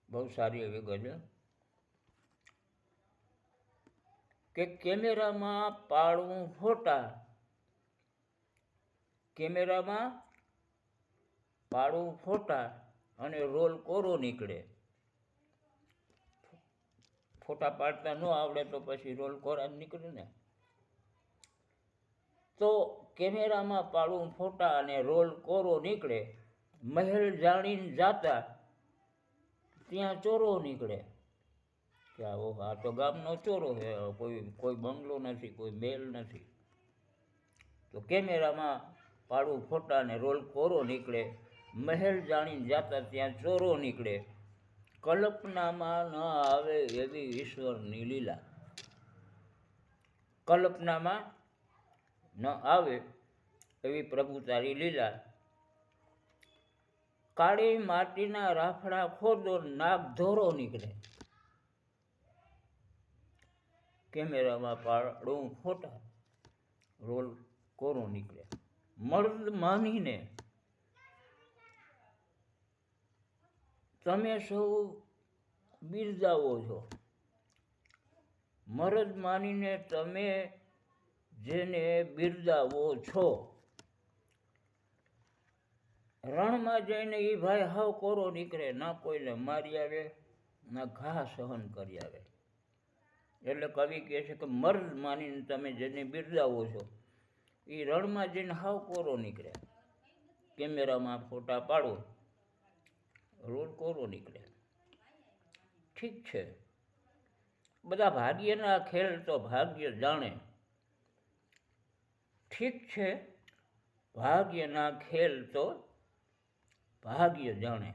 બહુ સારી એવી ગઝલ કે કેમેરામાં પાડવું ફોટા, કેમેરામાં પાડવું ફોટા અને રોલ કોરો નીકળે. ફોટા પાડતા ન આવડે તો પછી રોલ કોરા જ નીકળે ને. તો કેમેરામાં પાડવું ફોટા અને રોલ કોરો નીકળે, મહેલ જાણીને જાતા ત્યાં ચોરો નીકળે. કે આ તો ગામનો ચોરો છે, કોઈ બંગલો નથી, કોઈ મહેલ નથી. તો કેમેરામાં પાડવું ફોટા અને રોલ કોરો નીકળે, મહેલ જાણીને જાતા ત્યાં ચોરો નીકળે, કલ્પનામાં ન આવે એવી ઈશ્વરની લીલા. કલ્પનામાં ન આવે એવી પ્રભુ તારી લીલા. કાળી માટીના રાફડા ખોદો, નાગ ધોરો નીકળે. કેમેરામાં પાડવું ફોટા, રોલ કોરો નીકળે. મર્દ માનીને તમે સૌ બિરદાવો છો, મરદ માનીને તમે જેને બિરદાવો છો. રણમાં જઈને એ ભાઈ હાવ કોરો નીકળે, ના કોઈને મારી આવે ના ઘા સહન કરી આવે. એટલે કવિ કહે છે કે મર્દ માનીને તમે જેને બિરદાવો છો એ રણમાં જઈને હાવ કોરો નીકળે. કેમેરામાં ફોટા પાડો, રોલ કોરો નીકળે. ઠીક છે, બધા ભાગ્યના ખેલ તો ભાગ્ય જાણે. ઠીક છે, ભાગ્યના ખેલ તો ભાગ્ય જાણે.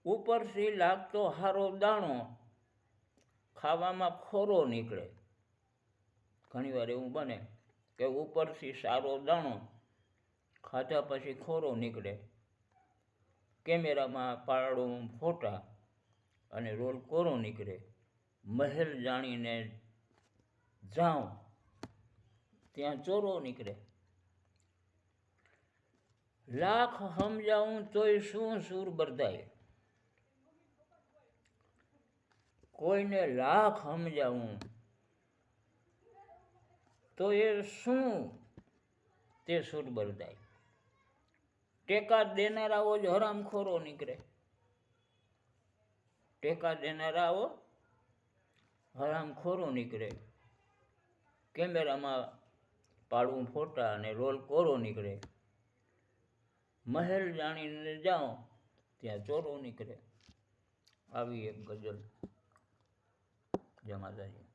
ઉપરથી લાગતો હારો દાણો ખાવામાં ખોરો નીકળે. ઘણીવાર એવું બને કે ઉપરથી સારો દાણો ખાધા પછી ખોરો નીકળે. કેમેરામાં પાડું ફોટા અને રોલ કોરો નીકળે, મહેલ જાણીને જાઉં ત્યાં ચોરો નીકળે. લાખ સમજાવું તોય શું સૂર બરદાય. કોઈને લાખ સમજાવું તો એ શું તે સૂર બરદાય. ટેકા દેનારાઓ જ હરામખોરો નીકળે. ટેકા દેનારાઓ હરામખોરો નીકળે. કેમેરામાં પાડવું ફોટા અને રોલ કોરો નીકળે, મહેલ જાણીને જાઓ ત્યાં ચોરો નીકળે. આવી એક ગઝલ. જય માતાજી.